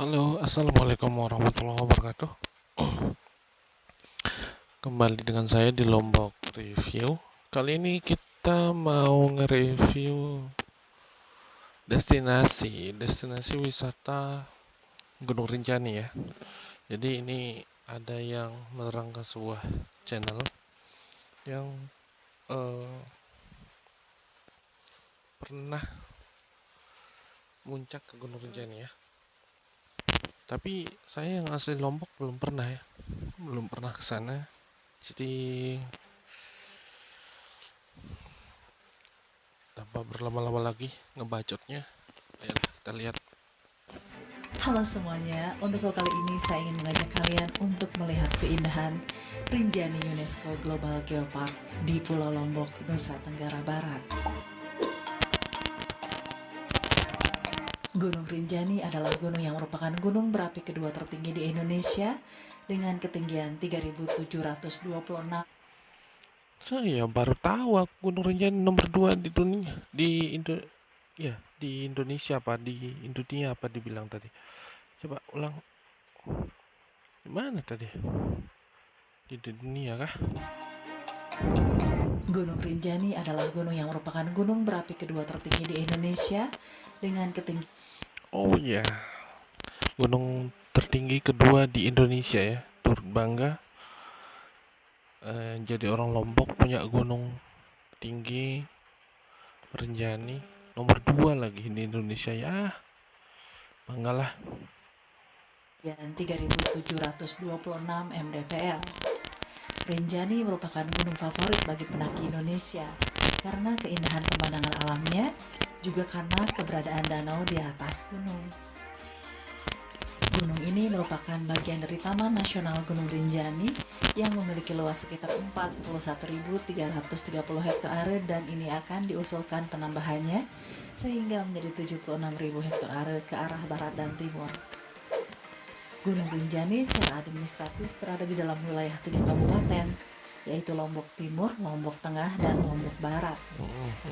Halo, assalamualaikum warahmatullahi wabarakatuh. Kembali dengan saya di Lombok Review. Kali ini kita mau nge-review destinasi wisata Gunung Rinjani ya. Jadi ini ada yang menerangkan sebuah channel yang eh, pernah muncak ke Gunung Rinjani ya. Tapi saya yang asli Lombok belum pernah ya, belum pernah ke sana. Jadi tanpa berlama-lama lagi ngebacotnya, ayo kita lihat. Halo semuanya, untuk kali ini saya ingin mengajak kalian untuk melihat keindahan Rinjani UNESCO Global Geopark di Pulau Lombok, Nusa Tenggara Barat. Gunung Rinjani adalah gunung yang merupakan gunung berapi kedua tertinggi di Indonesia dengan ketinggian 3.726. Saya baru tahu aku Gunung Rinjani nomor 2 di dunia, di Indonesia apa di dunia apa dibilang tadi. Coba ulang, di mana tadi? Di dunia kah? Gunung Rinjani adalah gunung yang merupakan gunung berapi kedua tertinggi di Indonesia dengan ketinggian. Oh iya, gunung tertinggi kedua di Indonesia ya. Turut bangga jadi orang Lombok punya gunung tinggi Rinjani nomor 2 lagi di Indonesia ya. Banggalah. 3.726 mdpl. Rinjani merupakan gunung favorit bagi pendaki Indonesia karena keindahan pemandangan alamnya, juga karena keberadaan danau di atas gunung. Gunung ini merupakan bagian dari Taman Nasional Gunung Rinjani yang memiliki luas sekitar 41.330 hektare dan ini akan diusulkan penambahannya sehingga menjadi 76.000 hektare ke arah barat dan timur. Gunung Rinjani secara administratif berada di dalam wilayah 3 kabupaten, yaitu Lombok Timur, Lombok Tengah, dan Lombok Barat.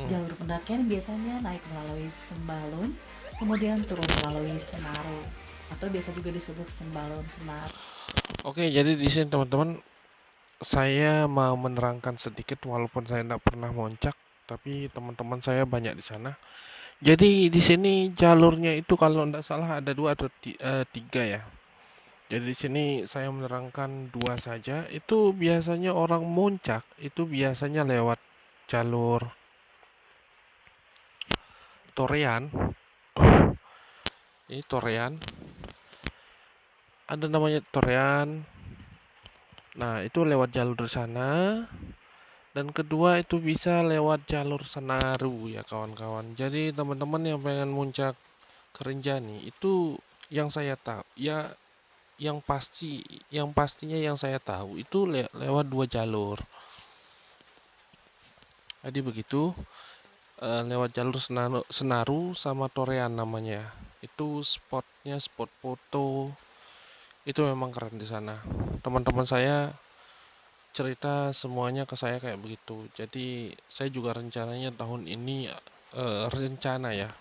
Jalur pendakian biasanya naik melalui Sembalun, kemudian turun melalui Senaru, atau biasa juga disebut Sembalun Senaru. Oke, jadi di sini teman-teman saya mau menerangkan sedikit walaupun saya tidak pernah muncak, tapi teman-teman saya banyak di sana. Jadi di sini jalurnya itu kalau tidak salah ada dua atau tiga ya. Jadi di sini saya menerangkan dua saja. Itu biasanya orang muncak itu biasanya lewat jalur Torean. Ini Torean. Ada namanya Torean. Nah, itu lewat jalur sana. Dan kedua itu bisa lewat jalur Senaru ya kawan-kawan. Jadi teman-teman yang pengen muncak ke Rinjani itu yang saya tahu ya, yang pastinya yang saya tahu itu lewat dua jalur. Jadi begitu, lewat jalur Senaru sama Torean namanya. Itu spotnya spot foto. Itu memang keren di sana. Teman-teman saya cerita semuanya ke saya kayak begitu. Jadi saya juga rencananya tahun ini rencana ya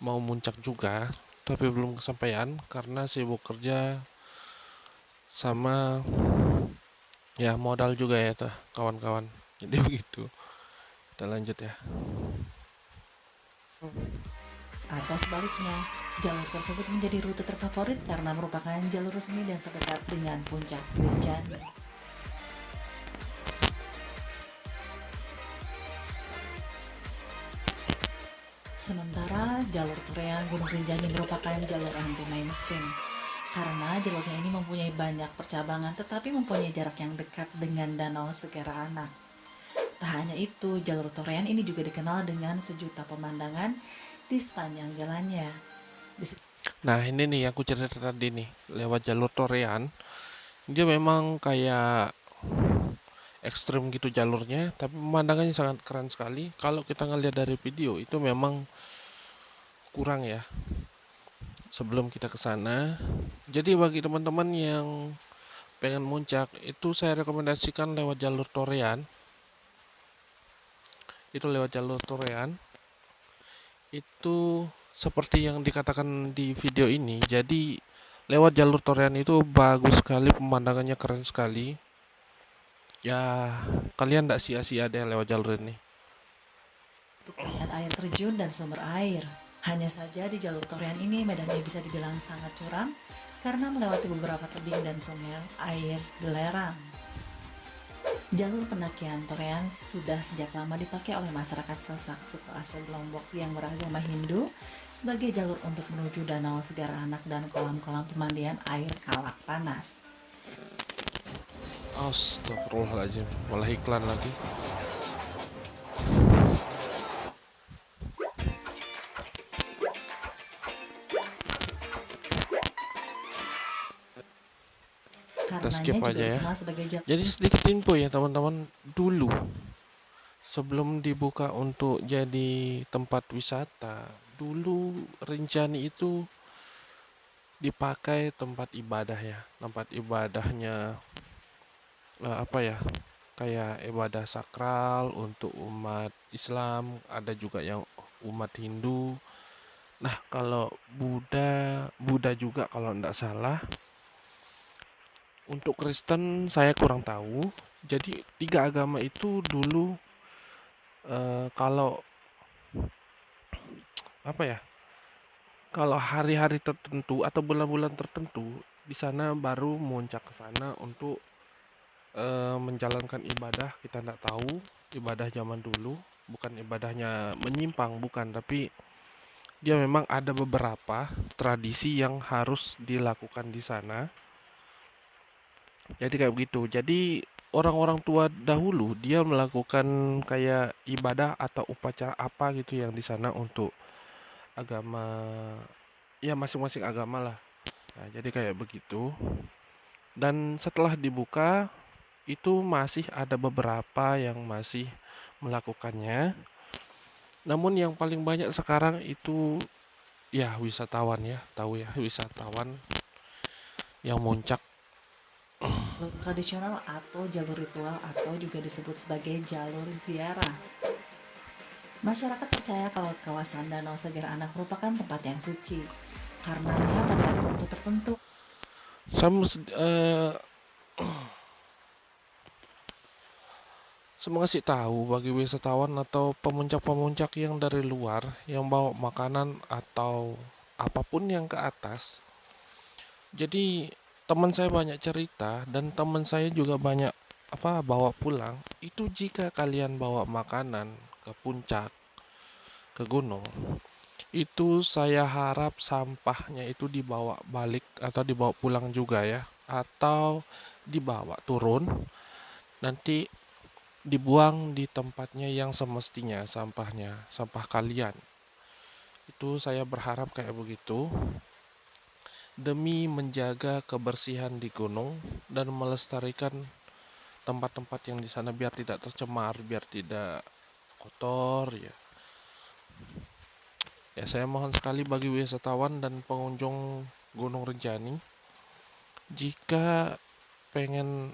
mau muncak juga, tapi belum kesampaian karena sibuk kerja sama ya modal juga ya tuh kawan-kawan. Jadi begitu. Kita lanjut ya. Atau sebaliknya, jalur tersebut menjadi rute terfavorit karena merupakan jalur resmi dan terdekat dengan puncak Rinjani. Sementara jalur Torean Gunung Rinjani merupakan jalur anti mainstream karena jalurnya ini mempunyai banyak percabangan tetapi mempunyai jarak yang dekat dengan Danau Segara Anak. Tak hanya itu, jalur Torean ini juga dikenal dengan sejuta pemandangan di sepanjang jalannya. Nah, ini nih aku cerita tadi nih, lewat jalur Torean. Dia memang kayak ekstrim gitu jalurnya, tapi pemandangannya sangat keren sekali. Kalau kita ngeliat dari video itu memang kurang ya sebelum kita ke sana. Jadi bagi teman-teman yang pengen muncak itu saya rekomendasikan lewat jalur Torean. Itu lewat jalur Torean. Itu seperti yang dikatakan di video ini. Jadi lewat jalur Torian itu bagus sekali, pemandangannya keren sekali. Ya, kalian tidak sia-sia deh lewat jalur ini. Untuk terlihat air terjun dan sumber air. Hanya saja di jalur Torian ini medannya bisa dibilang sangat curam karena melewati beberapa tebing dan sungai air belerang. Jalur pendakian Torian sudah sejak lama dipakai oleh masyarakat Sasak suku asli Lombok yang beragama Hindu sebagai jalur untuk menuju Danau Segara Anak dan kolam-kolam pemandian air kalak panas. Astagfirullahaladzim, malah iklan lagi. Kita Karenanya skip juga aja ya. dikenal sebagai jalur. Jadi sedikit info ya teman-teman, dulu sebelum dibuka untuk jadi tempat wisata, dulu Rinjani itu dipakai tempat ibadah ya. Tempat ibadahnya apa ya? Kayak ibadah sakral untuk umat Islam, ada juga yang umat Hindu. Nah, kalau Buddha juga kalau tidak salah. Untuk Kristen saya kurang tahu. Jadi tiga agama itu dulu kalau apa ya? Kalau hari-hari tertentu atau bulan-bulan tertentu di sana baru muncak ke sana untuk menjalankan ibadah. Kita tidak tahu ibadah zaman dulu, bukan ibadahnya menyimpang, bukan, tapi dia memang ada beberapa tradisi yang harus dilakukan di sana. Jadi kayak begitu. Jadi orang-orang tua dahulu dia melakukan kayak ibadah atau upacara apa gitu yang di sana untuk agama, ya masing-masing agama lah. Nah, jadi kayak begitu. Dan setelah dibuka itu masih ada beberapa yang masih melakukannya. Namun yang paling banyak sekarang itu ya wisatawan ya, tahu ya, wisatawan yang muncak. Jalur tradisional atau jalur ritual atau juga disebut sebagai jalur ziarah. Masyarakat percaya kalau kawasan Danau Segara Anak merupakan tempat yang suci. Karenanya pada waktu-waktu tertentu Saya ngasih tahu bagi wisatawan atau pemuncak-pemuncak yang dari luar yang bawa makanan atau apapun yang ke atas. Jadi teman saya banyak cerita dan teman saya juga banyak bawa pulang. Itu jika kalian bawa makanan ke puncak, ke gunung, itu saya harap sampahnya itu dibawa balik atau dibawa pulang juga ya, atau dibawa turun nanti dibuang di tempatnya yang semestinya sampahnya, sampah kalian. Itu saya berharap kayak begitu demi menjaga kebersihan di gunung dan melestarikan tempat-tempat yang di sana biar tidak tercemar, biar tidak kotor ya. Ya, saya mohon sekali bagi wisatawan dan pengunjung Gunung Rinjani, jika pengen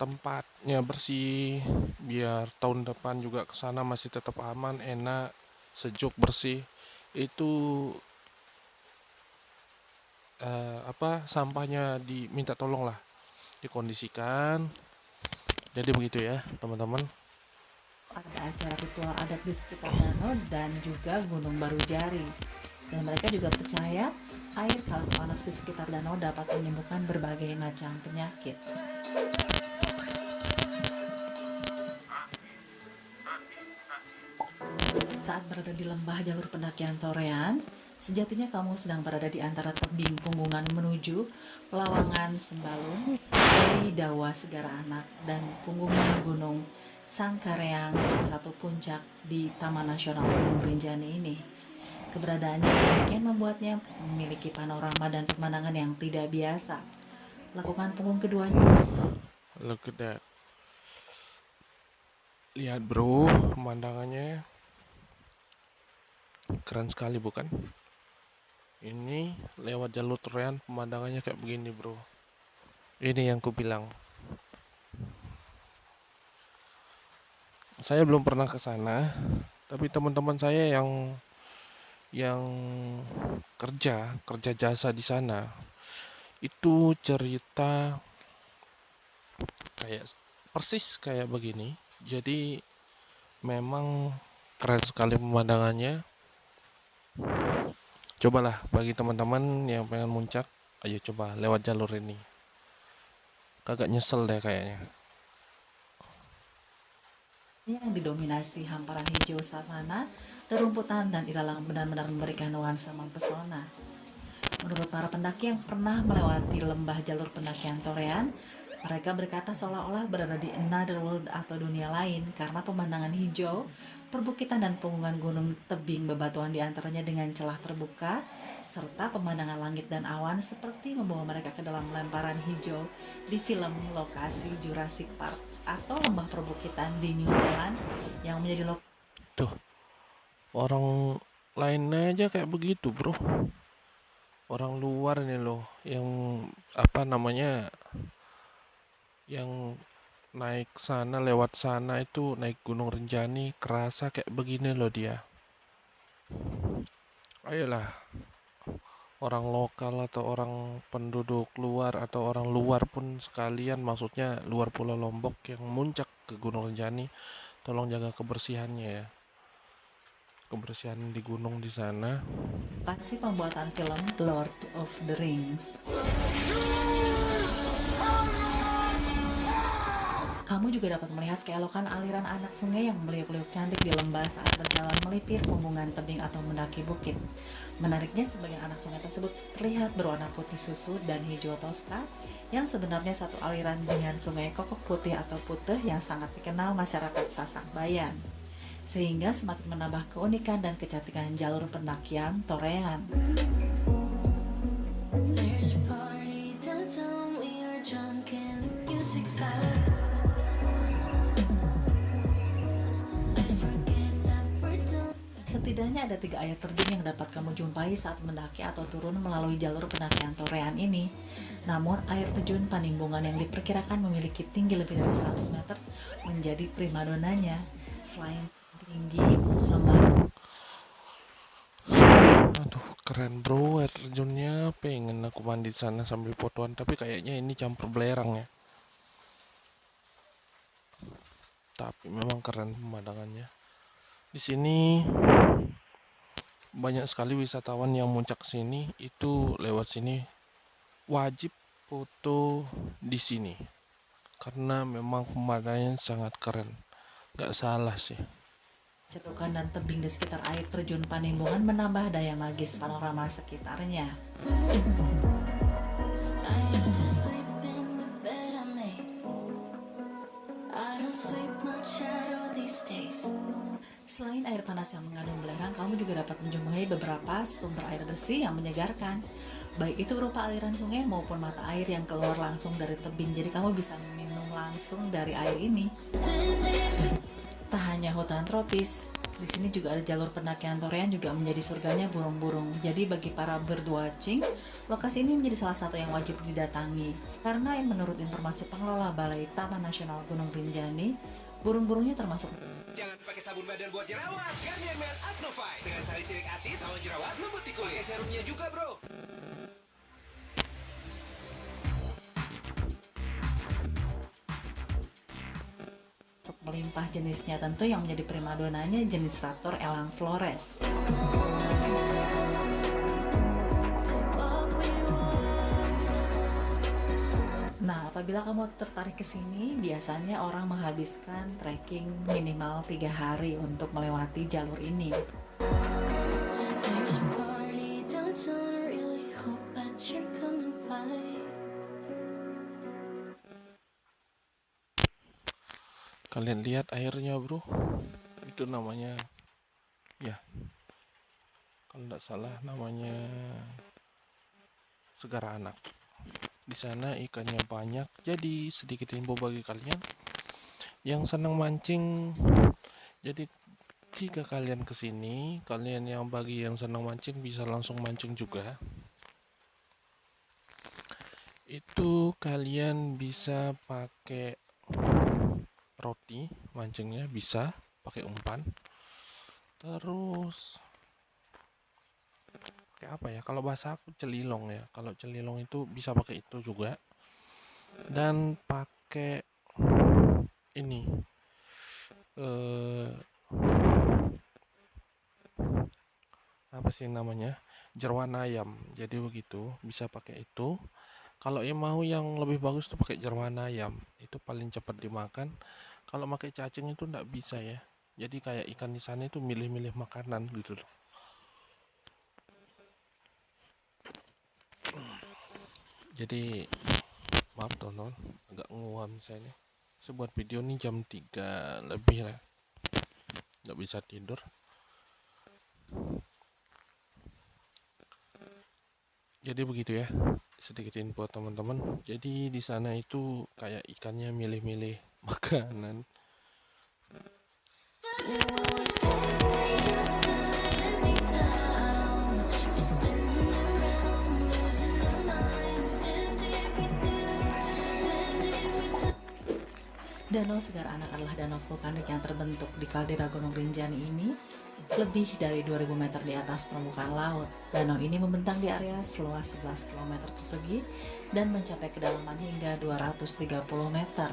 tempatnya bersih, biar tahun depan juga ke sana masih tetap aman, enak, sejuk, bersih, itu sampahnya diminta tolong lah dikondisikan. Jadi begitu ya, teman-teman. ada acara ritual adat di sekitar danau dan juga Gunung Barujari. Dan mereka juga percaya air kalak panas di sekitar danau dapat menyembuhkan berbagai macam penyakit. Saat berada di lembah jalur pendakian Torean, sejatinya kamu sedang berada di antara tebing punggungan menuju Pelawangan Sembalun dari Dawa Segara Anak dan punggungan Gunung Sangkareang, salah satu puncak di Taman Nasional Gunung Rinjani ini. Keberadaannya yang demikian membuatnya memiliki panorama dan pemandangan yang tidak biasa. Lakukan punggung keduanya. Look at that. Lihat bro, pemandangannya keren sekali bukan? Ini lewat jalur Troyan pemandangannya kayak begini bro. Ini yang ku bilang. Saya belum pernah ke sana, tapi teman-teman saya yang kerja kerja jasa di sana itu cerita kayak persis kayak begini. Jadi memang keren sekali pemandangannya. Cobalah bagi teman-teman yang pengen muncak, ayo coba lewat jalur ini. Kagak nyesel deh kayaknya. Yang didominasi hamparan hijau savana, rerumputan, dan ilalang benar-benar memberikan nuansa mempesona. Menurut para pendaki yang pernah melewati lembah jalur pendakian Torean, mereka berkata seolah-olah berada di another world atau dunia lain karena pemandangan hijau, perbukitan dan punggungan gunung tebing bebatuan di antaranya dengan celah terbuka, serta pemandangan langit dan awan seperti membawa mereka ke dalam lemparan hijau di film lokasi Jurassic Park atau lembah perbukitan di New Zealand yang menjadi lokasi. Tuh, orang lainnya aja kayak begitu, bro. Orang luar nih loh, yang apa namanya, yang naik sana lewat sana itu naik Gunung Rinjani kerasa kayak begini loh dia. Ayolah, orang lokal atau orang penduduk luar atau orang luar pun sekalian, maksudnya luar Pulau Lombok yang muncak ke Gunung Rinjani, tolong jaga kebersihannya ya. Kebersihan di gunung di sana. Lokasi pembuatan film Lord of the Rings. Kamu juga dapat melihat keelokan aliran anak sungai yang meliuk-liuk cantik di lembah saat berjalan melipir punggungan tebing atau mendaki bukit. Menariknya, sebagian anak sungai tersebut terlihat berwarna putih susu dan hijau toska, yang sebenarnya satu aliran dengan sungai Kokok Putih atau Putih yang sangat dikenal masyarakat Sasak Bayan. Sehingga semakin menambah keunikan dan kecantikan jalur pendakian Torean. There's a party downtown, we are drunk and music's loud. I forget that we're done. Setidaknya ada 3 air terjun yang dapat kamu jumpai saat mendaki atau turun melalui jalur pendakian Torean ini. Namun, air terjun Panimbungan yang diperkirakan memiliki tinggi lebih dari 100 meter menjadi primadonanya. Selain tinggi, lembah Aduh, keren bro air terjunnya. Pengen aku mandi di sana sambil fotoan, tapi kayaknya ini campur belerang ya. Tapi memang keren pemandangannya. Di sini banyak sekali wisatawan yang muncak ke sini, itu lewat sini wajib foto di sini karena memang pemandangannya sangat keren. Gak salah sih. cedukan dan tebing di sekitar air terjun Panimbungan menambah daya magis panorama sekitarnya. I have to sleep in the bed I made. I don't sleep much at all these days. Selain air panas yang mengandung belerang, kamu juga dapat menjumpai beberapa sumber air bersih yang menyegarkan. Baik itu berupa aliran sungai maupun mata air yang keluar langsung dari tebing. Jadi kamu bisa minum langsung dari air ini. Tak hanya hutan tropis, di sini juga ada jalur pendakian Torean juga menjadi surganya burung-burung. Jadi bagi para birdwatching, lokasi ini menjadi salah satu yang wajib didatangi. Karena menurut informasi pengelola Balai Taman Nasional Gunung Rinjani, burung-burungnya termasuk. Jangan pakai sabun badan buat jerawat. Garnier Men Acno Fight dengan salisilik asid, lawan jerawat, lembut di kulit. Pakai serumnya juga, bro. Melimpah jenisnya, tentu yang menjadi primadonanya jenis raptor elang Flores. To what we want. Nah, apabila kamu tertarik ke sini, biasanya orang menghabiskan trekking minimal 3 hari untuk melewati jalur ini. There's a party downtown, I really hope that you're coming by. Kalian lihat airnya bro, itu namanya ya, kalau tidak salah namanya Segara Anak. Di sana ikannya banyak, jadi sedikit info bagi kalian yang senang mancing. Jadi jika kalian kesini, kalian yang bagi yang senang mancing bisa langsung mancing juga. Itu kalian bisa pakai roti mancingnya, bisa pakai umpan. Terus pakai apa ya? Kalau bahasa aku celilong ya. Kalau celilong itu bisa pakai itu juga. Dan pakai ini eh apa sih namanya? Jeruan ayam. Jadi begitu, bisa pakai itu. Kalau yang mau yang lebih bagus tuh pakai jeruan ayam. Itu paling cepat dimakan. Kalau pakai cacing itu nggak bisa ya. Jadi kayak ikan di sana itu milih-milih makanan gitu loh. Jadi maaf teman-teman, agak nguam saya nih. Saya buat video ini jam 3 lebih lah. Nggak bisa tidur. Jadi begitu ya. Sedikit info teman-teman. Jadi di sana itu kayak ikannya milih-milih makanan. You always pick me up and let me down. We're spinning around, losing our minds. Damned if we do, damned if we don't. Danau Segar Anak adalah danau vulkanik yang terbentuk di kaldera Gunung Rinjani ini lebih dari 2000 meter di atas permukaan laut. Danau ini membentang di area seluas 11 km persegi dan mencapai kedalaman hingga 230 meter.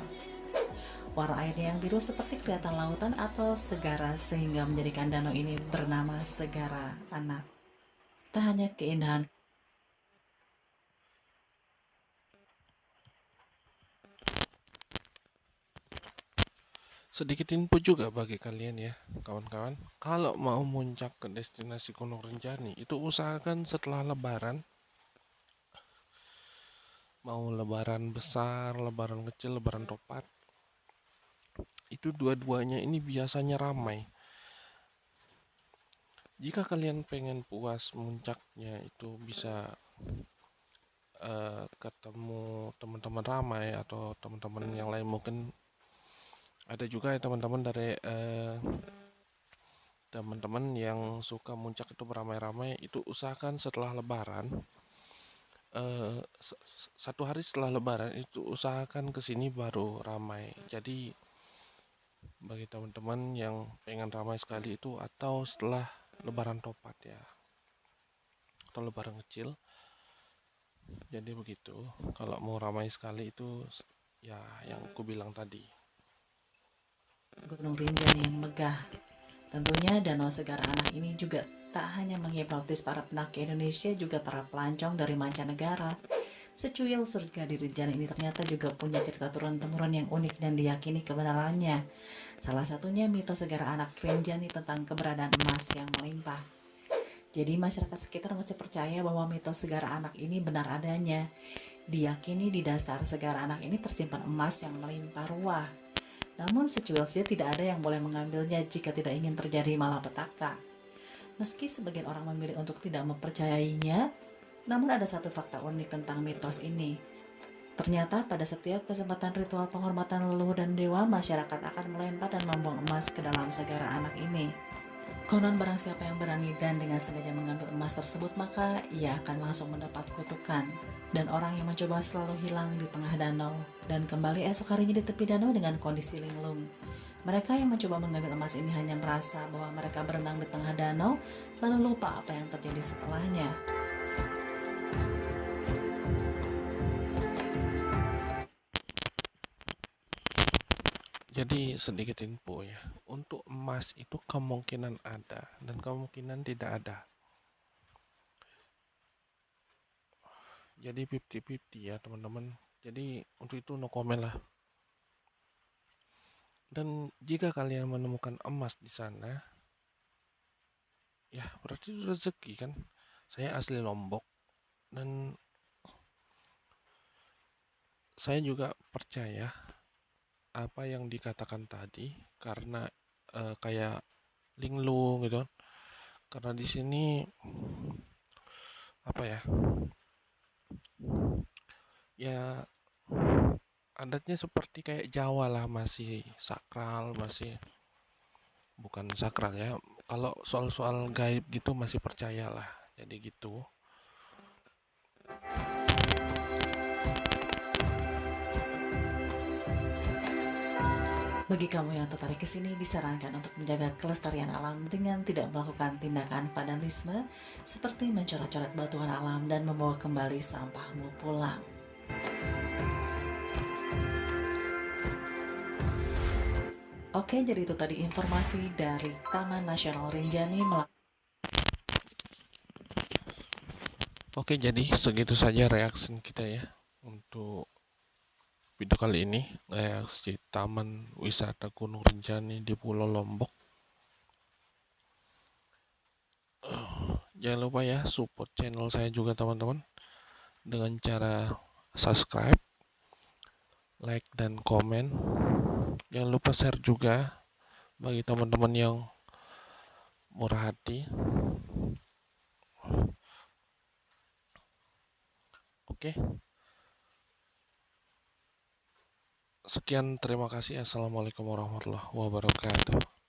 Warna airnya yang biru seperti kelihatan lautan atau segara sehingga menjadikan danau ini bernama Segara Anak. Tak hanya keindahan Sedikit info juga bagi kalian ya, kawan-kawan. Kalau mau muncak ke destinasi Gunung Rinjani, itu usahakan setelah Lebaran. Mau Lebaran besar, Lebaran kecil, Lebaran topat. Itu dua-duanya ini biasanya ramai. Jika kalian pengen puas muncaknya, itu bisa ketemu teman-teman ramai atau teman-teman yang lain. Mungkin ada juga ya teman-teman dari teman-teman yang suka muncak itu beramai-ramai, itu usahakan setelah Lebaran. Satu hari setelah Lebaran itu usahakan kesini baru ramai. Jadi bagi teman-teman yang pengen ramai sekali itu atau setelah Lebaran topat ya, atau Lebaran kecil. Jadi begitu. Kalau mau ramai sekali itu ya yang aku bilang tadi. Gunung Rinjani yang megah. Tentunya Danau Segara Anak ini juga tak hanya menghipnotis para pendaki Indonesia, juga para pelancong dari mancanegara. Secuil surga di Rinjani ini ternyata juga punya cerita turun-temurun yang unik dan diyakini kebenarannya. Salah satunya mitos Segara Anak Rinjani tentang keberadaan emas yang melimpah. Jadi masyarakat sekitar masih percaya bahwa mitos Segara Anak ini benar adanya. Diyakini di dasar Segara Anak ini tersimpan emas yang melimpah ruah. Namun secuil saja tidak ada yang boleh mengambilnya jika tidak ingin terjadi malapetaka. Meski sebagian orang memilih untuk tidak mempercayainya, namun ada satu fakta unik tentang mitos ini. Ternyata pada setiap kesempatan ritual penghormatan leluhur dan dewa, masyarakat akan melempar dan membuang emas ke dalam Segara Anak ini. Konon barang siapa yang berani dan dengan sengaja mengambil emas tersebut, maka ia akan langsung mendapat kutukan. Dan orang yang mencoba selalu hilang di tengah danau dan kembali esok harinya di tepi danau dengan kondisi linglung. Mereka yang mencoba mengambil emas ini hanya merasa bahwa mereka berenang di tengah danau, lalu lupa apa yang terjadi setelahnya. Jadi sedikit info ya. Untuk emas itu kemungkinan ada dan kemungkinan tidak ada. Jadi 50-50 ya teman-teman. Jadi untuk itu no comment lah. Dan jika kalian menemukan emas di sana, ya berarti itu rezeki kan. Saya asli Lombok dan saya juga percaya apa yang dikatakan tadi karena kayak linglung gitu. Karena di sini apa ya? Ya adatnya seperti kayak Jawa lah, masih sakral, masih bukan sakral ya. Kalau soal-soal gaib gitu masih percaya lah. Jadi gitu. Bagi kamu yang tertarik ke sini, disarankan untuk menjaga kelestarian alam dengan tidak melakukan tindakan vandalisme seperti mencoret-coret batuan alam dan membawa kembali sampahmu pulang. Oke, jadi itu tadi informasi dari Taman Nasional Rinjani. Oke, jadi segitu saja reaksi kita ya untuk video kali ini, reaksi Taman Wisata Gunung Rinjani di Pulau Lombok. Jangan lupa ya support channel saya juga teman-teman dengan cara subscribe, like, dan komen. Jangan lupa share juga bagi teman-teman yang murah hati. Oke. Sekian, terima kasih. Assalamualaikum warahmatullahi wabarakatuh.